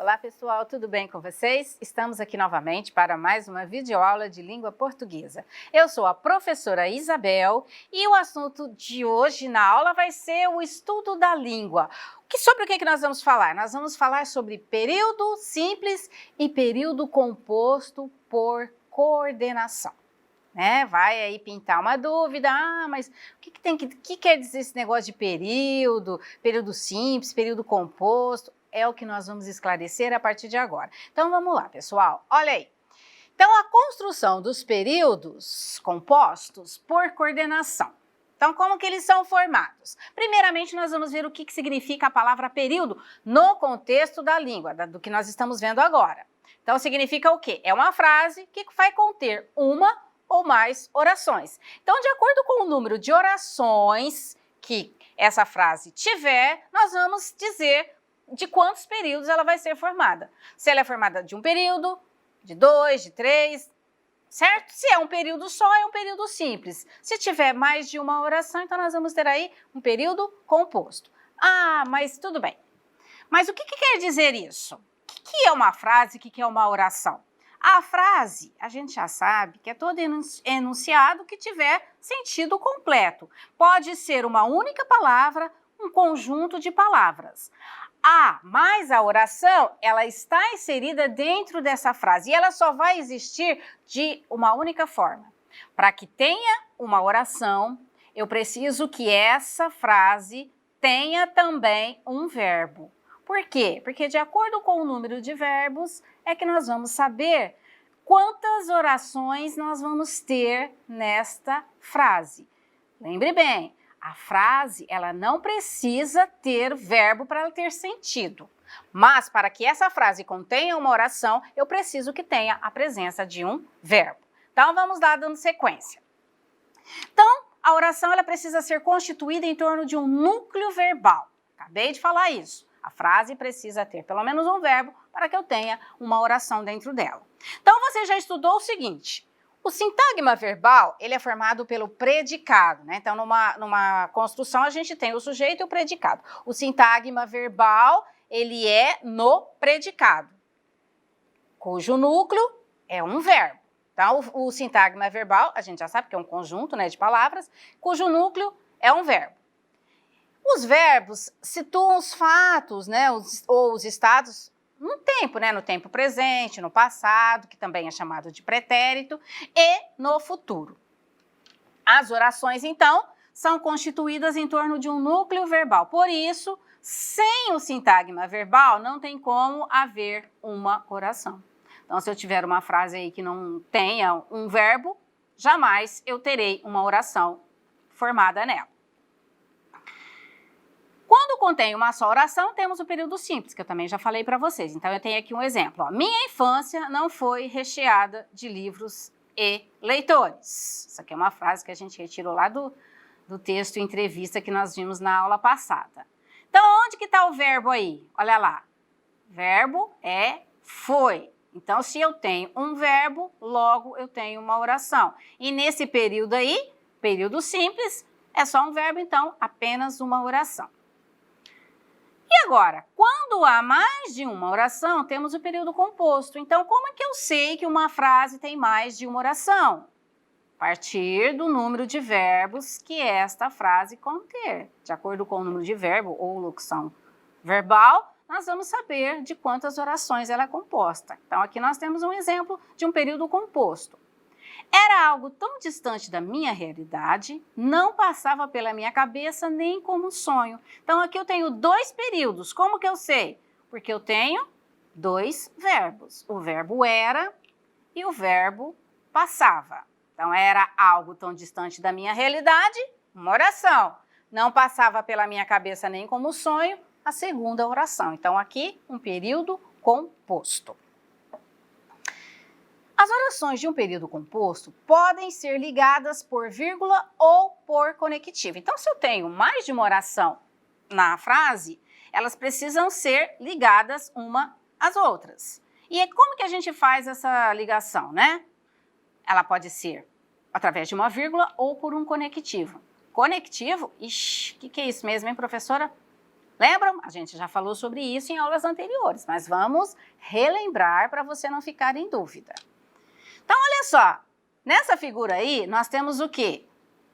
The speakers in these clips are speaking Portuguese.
Olá pessoal, tudo bem com vocês? Estamos aqui novamente para mais uma videoaula de língua portuguesa. Eu sou a professora Isabel e o assunto de hoje na aula vai ser o estudo da língua. Sobre o que nós vamos falar? Nós vamos falar sobre período simples e período composto por coordenação. Vai aí pintar uma dúvida, mas o que quer dizer esse negócio de período simples, período composto? É o que nós vamos esclarecer a partir de agora. Então vamos lá, pessoal, olha aí. Então a construção dos períodos compostos por coordenação. Então como que eles são formados? Primeiramente nós vamos ver o que significa a palavra período no contexto da língua, do que nós estamos vendo agora. Então significa o quê? É uma frase que vai conter uma ou mais orações. Então, de acordo com o número de orações que essa frase tiver, nós vamos dizer de quantos períodos ela vai ser formada. Se ela é formada de um período, de dois, de três, certo? Se é um período só, é um período simples. Se tiver mais de uma oração, então nós vamos ter aí um período composto. Ah, mas tudo bem. Mas o que quer dizer isso? O que é uma frase, o que é uma oração? A frase, a gente já sabe que é todo enunciado que tiver sentido completo. Pode ser uma única palavra, um conjunto de palavras. Mas a oração, ela está inserida dentro dessa frase e ela só vai existir de uma única forma. Para que tenha uma oração, eu preciso que essa frase tenha também um verbo. Por quê? Porque de acordo com o número de verbos é que nós vamos saber quantas orações nós vamos ter nesta frase. Lembre bem, a frase ela não precisa ter verbo para ela ter sentido. Mas para que essa frase contenha uma oração, eu preciso que tenha a presença de um verbo. Então vamos lá dando sequência. Então, a oração ela precisa ser constituída em torno de um núcleo verbal. Acabei de falar isso. A frase precisa ter pelo menos um verbo para que eu tenha uma oração dentro dela. Então, você já estudou o seguinte, o sintagma verbal, ele é formado pelo predicado, né? Então, numa construção, a gente tem o sujeito e o predicado. O sintagma verbal, ele é no predicado, cujo núcleo é um verbo. Então, o sintagma verbal, a gente já sabe que é um conjunto, né, de palavras, cujo núcleo é um verbo. Os verbos situam os fatos, né, ou os estados no tempo, né, no tempo presente, no passado, que também é chamado de pretérito, e no futuro. As orações, então, são constituídas em torno de um núcleo verbal. Por isso, sem o sintagma verbal, não tem como haver uma oração. Então, se eu tiver uma frase aí que não tenha um verbo, jamais eu terei uma oração formada nela. Quando contém uma só oração, temos o período simples, que eu também já falei para vocês. Então, eu tenho aqui um exemplo. Minha infância não foi recheada de livros e leitores. Isso aqui é uma frase que a gente retirou lá do texto entrevista que nós vimos na aula passada. Então, onde que está o verbo aí? Olha lá. Verbo é foi. Então, se eu tenho um verbo, logo eu tenho uma oração. E nesse período aí, período simples, é só um verbo, então, apenas uma oração. E agora, quando há mais de uma oração, temos o período composto. Então, como é que eu sei que uma frase tem mais de uma oração? A partir do número de verbos que esta frase conter. De acordo com o número de verbo ou locução verbal, nós vamos saber de quantas orações ela é composta. Então, aqui nós temos um exemplo de um período composto. Era algo tão distante da minha realidade, não passava pela minha cabeça nem como um sonho. Então, aqui eu tenho dois períodos. Como que eu sei? Porque eu tenho dois verbos. O verbo era e o verbo passava. Então, era algo tão distante da minha realidade, uma oração. Não passava pela minha cabeça nem como sonho, a segunda oração. Então, aqui, um período composto. As orações de um período composto podem ser ligadas por vírgula ou por conectivo. Então, se eu tenho mais de uma oração na frase, elas precisam ser ligadas uma às outras. E como que a gente faz essa ligação, né? Ela pode ser através de uma vírgula ou por um conectivo. Conectivo? Ixi, o que é isso mesmo, hein, professora? Lembram? A gente já falou sobre isso em aulas anteriores, mas vamos relembrar para você não ficar em dúvida. Então, olha só, nessa figura aí, nós temos o quê?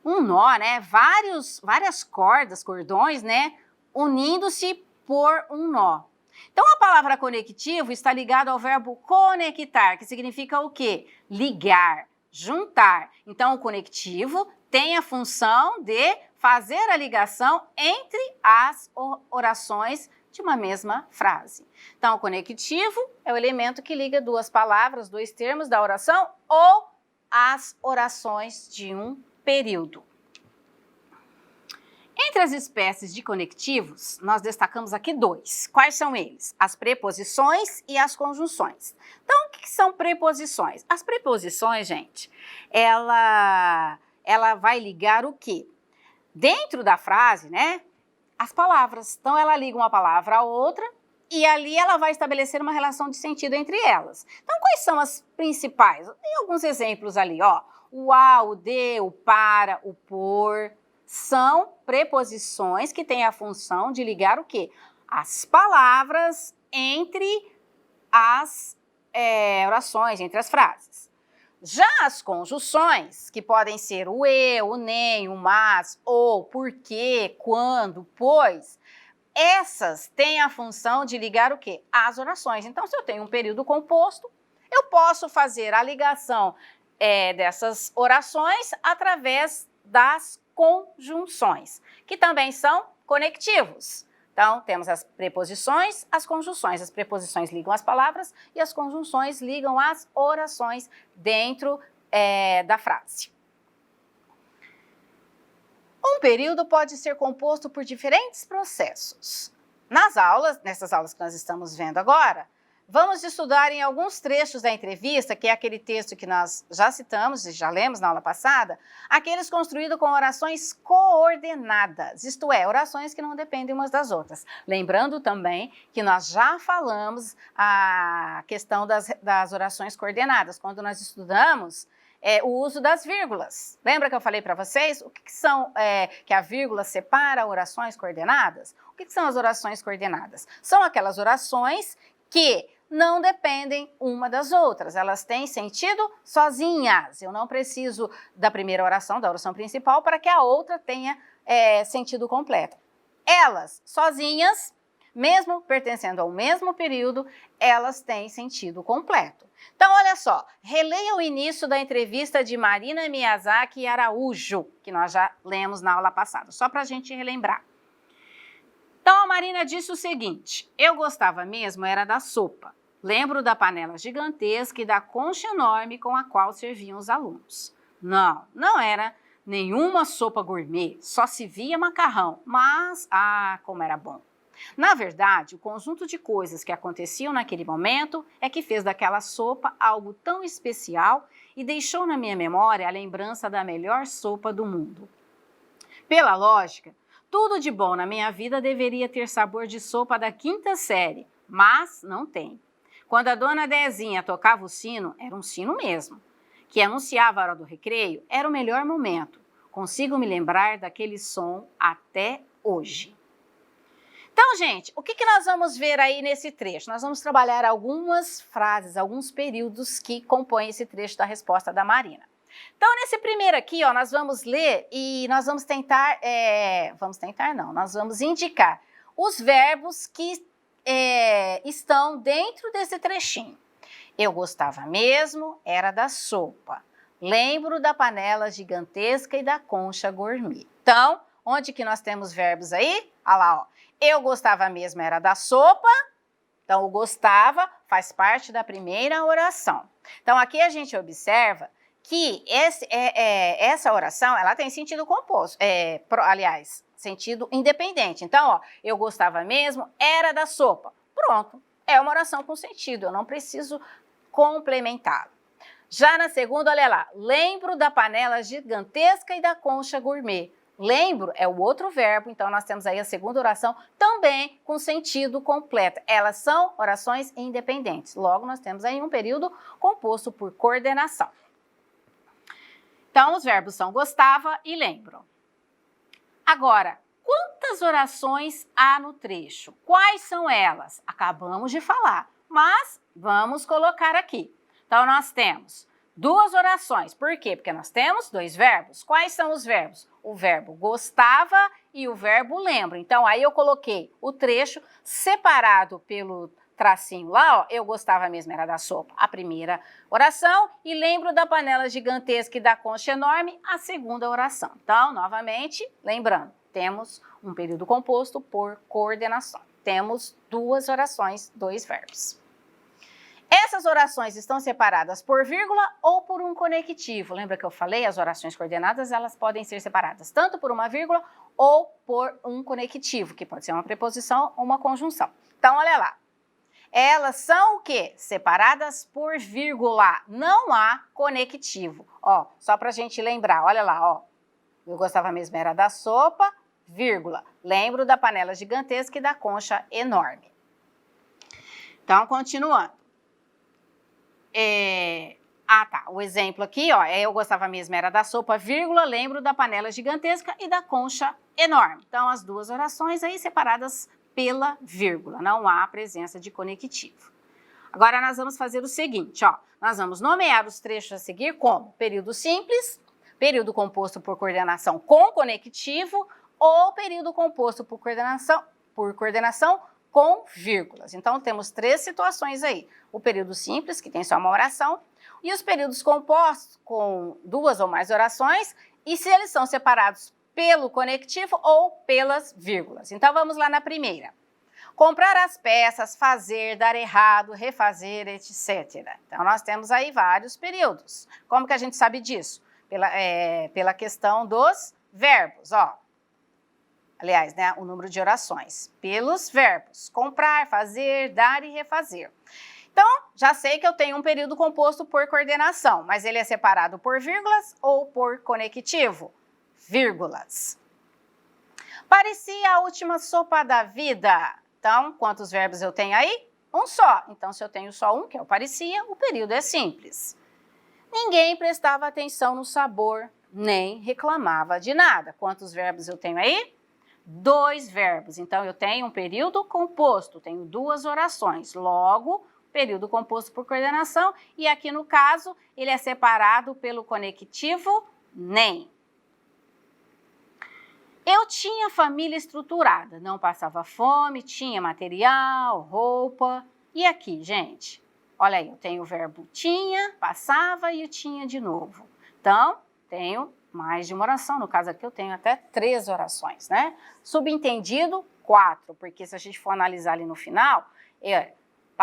Um nó, né? Várias cordas, cordões, né? Unindo-se por um nó. Então, a palavra conectivo está ligada ao verbo conectar, que significa o quê? Ligar, juntar. Então, o conectivo tem a função de fazer a ligação entre as orações de uma mesma frase. Então, o conectivo é o elemento que liga duas palavras, dois termos da oração ou as orações de um período. Entre as espécies de conectivos, nós destacamos aqui dois. Quais são eles? As preposições e as conjunções. Então, o que são preposições? As preposições, gente, ela vai ligar o quê? Dentro da frase, né, as palavras. Então, ela liga uma palavra a outra e ali ela vai estabelecer uma relação de sentido entre elas. Então, quais são as principais? Tem alguns exemplos ali, ó. O a, o de, o para, o por, são preposições que têm a função de ligar o quê? As palavras entre as orações, entre as frases. Já as conjunções, que podem ser o e, o nem, o mas, ou, porque, quando, pois, essas têm a função de ligar o quê? As orações. Então, se eu tenho um período composto, eu posso fazer a ligação dessas orações através das conjunções, que também são conectivos. Então, temos as preposições, as conjunções. As preposições ligam as palavras e as conjunções ligam as orações dentro da frase. Um período pode ser composto por diferentes processos. Nessas aulas que nós estamos vendo agora, vamos estudar em alguns trechos da entrevista, que é aquele texto que nós já citamos e já lemos na aula passada, aqueles construídos com orações coordenadas, isto é, orações que não dependem umas das outras. Lembrando também que nós já falamos a questão das orações coordenadas, quando nós estudamos o uso das vírgulas. Lembra que eu falei para vocês o que são, que a vírgula separa orações coordenadas? O que são as orações coordenadas? São aquelas orações que não dependem uma das outras, elas têm sentido sozinhas. Eu não preciso da primeira oração, da oração principal, para que a outra tenha sentido completo. Elas, sozinhas, mesmo pertencendo ao mesmo período, elas têm sentido completo. Então, olha só, releia o início da entrevista de Marina Miyazaki Araújo, que nós já lemos na aula passada, só para a gente relembrar. Então, a Marina disse o seguinte: eu gostava mesmo era da sopa. Lembro da panela gigantesca e da concha enorme com a qual serviam os alunos. Não era nenhuma sopa gourmet, só se via macarrão, mas, como era bom. Na verdade, o conjunto de coisas que aconteciam naquele momento é que fez daquela sopa algo tão especial e deixou na minha memória a lembrança da melhor sopa do mundo. Pela lógica, tudo de bom na minha vida deveria ter sabor de sopa da 5ª série, mas não tem. Quando a dona Dezinha tocava o sino, era um sino mesmo, que anunciava a hora do recreio, era o melhor momento. Consigo me lembrar daquele som até hoje. Então, gente, o que nós vamos ver aí nesse trecho? Nós vamos trabalhar algumas frases, alguns períodos que compõem esse trecho da resposta da Marina. Então, nesse primeiro aqui, ó, nós vamos ler e nós vamos tentar, nós vamos indicar os verbos que estão dentro desse trechinho. Eu gostava mesmo, era da sopa. Lembro da panela gigantesca e da concha gourmet. Então, onde que nós temos verbos aí? Olha lá, ó. Eu gostava mesmo, era da sopa. Então, o gostava faz parte da primeira oração. Então, aqui a gente observa que essa oração, ela tem sentido composto, sentido independente. Então, ó, eu gostava mesmo, era da sopa. Pronto, é uma oração com sentido, eu não preciso complementá-la. Já na segunda, olha lá, lembro da panela gigantesca e da concha gourmet. Lembro é o outro verbo, então nós temos aí a segunda oração também com sentido completo. Elas são orações independentes. Logo, nós temos aí um período composto por coordenação. Então, os verbos são gostava e lembro. Agora, Quantas orações há no trecho? Quais são elas? Acabamos de falar, mas vamos colocar aqui. Então, nós temos duas orações. Por quê? Porque nós temos dois verbos. Quais são os verbos? O verbo gostava e o verbo lembra. Então, aí eu coloquei o trecho separado pelo tracinho lá, ó. Eu gostava mesmo, era da sopa, a primeira oração. E lembro da panela gigantesca e da concha enorme, a segunda oração. Então, novamente, lembrando, temos um período composto por coordenação. Temos duas orações, dois verbos. Essas orações estão separadas por vírgula ou por um conectivo. Lembra que eu falei? As orações coordenadas, elas podem ser separadas tanto por uma vírgula ou por um conectivo, que pode ser uma preposição ou uma conjunção. Então, olha lá. Elas são o quê? Separadas por vírgula. Não há conectivo. Ó, só pra gente lembrar, olha lá, ó. Eu gostava mesmo era da sopa, vírgula. Lembro da panela gigantesca e da concha enorme. Então, continuando. O exemplo aqui, ó, eu gostava mesmo era da sopa, vírgula, lembro da panela gigantesca e da concha enorme. Então, as duas orações aí separadas pela vírgula, não há presença de conectivo. Agora, nós vamos fazer o seguinte, ó, nós vamos nomear os trechos a seguir como período simples, período composto por coordenação com conectivo ou período composto por coordenação com vírgulas. Então, temos três situações aí. O período simples, que tem só uma oração, e os períodos compostos com duas ou mais orações, e se eles são separados pelo conectivo ou pelas vírgulas. Então, vamos lá na primeira. Comprar as peças, fazer, dar errado, refazer, etc. Então, nós temos aí vários períodos. Como que a gente sabe disso? Pela questão dos verbos, ó. Aliás, né, o número de orações. Pelos verbos. Comprar, fazer, dar e refazer. Então, já sei que eu tenho um período composto por coordenação, mas ele é separado por vírgulas ou por conectivo? Vírgulas. Parecia a última sopa da vida. Então, quantos verbos eu tenho aí? Um só. Então, se eu tenho só um, que é o parecia, o período é simples. Ninguém prestava atenção no sabor, nem reclamava de nada. Quantos verbos eu tenho aí? Dois verbos. Então, eu tenho um período composto, tenho duas orações. Logo, período composto por coordenação. E aqui, no caso, ele é separado pelo conectivo nem. Eu tinha família estruturada, não passava fome, tinha material, roupa. E aqui, gente, olha aí, eu tenho o verbo tinha, passava e o tinha de novo. Então, tenho mais de uma oração, no caso aqui eu tenho até 3 orações, né? Subentendido, 4, porque se a gente for analisar ali no final,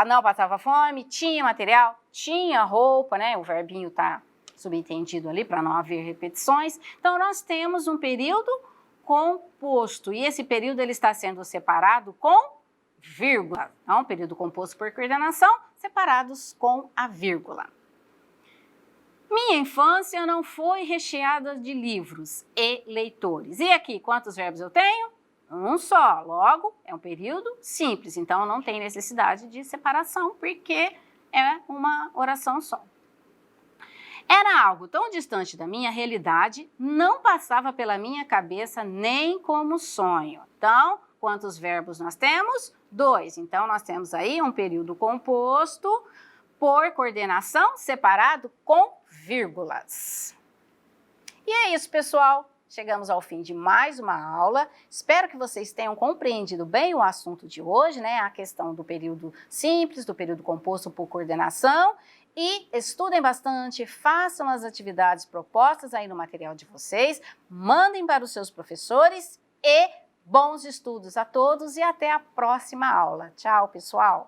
não passava fome, tinha material, tinha roupa, né? O verbinho tá subentendido ali para não haver repetições. Então, nós temos um período composto, e esse período ele está sendo separado com vírgula. Então, período composto por coordenação, separados com a vírgula. Minha infância não foi recheada de livros e leitores. E aqui, quantos verbos eu tenho? Um só. Logo, é um período simples, então não tem necessidade de separação, porque é uma oração só. Era algo tão distante da minha realidade, não passava pela minha cabeça nem como sonho. Então, quantos verbos nós temos? 2. Então, nós temos aí um período composto por coordenação separado com vírgulas. E é isso, pessoal. Chegamos ao fim de mais uma aula. Espero que vocês tenham compreendido bem o assunto de hoje, né? A questão do período simples, do período composto por coordenação. E estudem bastante, façam as atividades propostas aí no material de vocês, mandem para os seus professores e bons estudos a todos e até a próxima aula. Tchau, pessoal!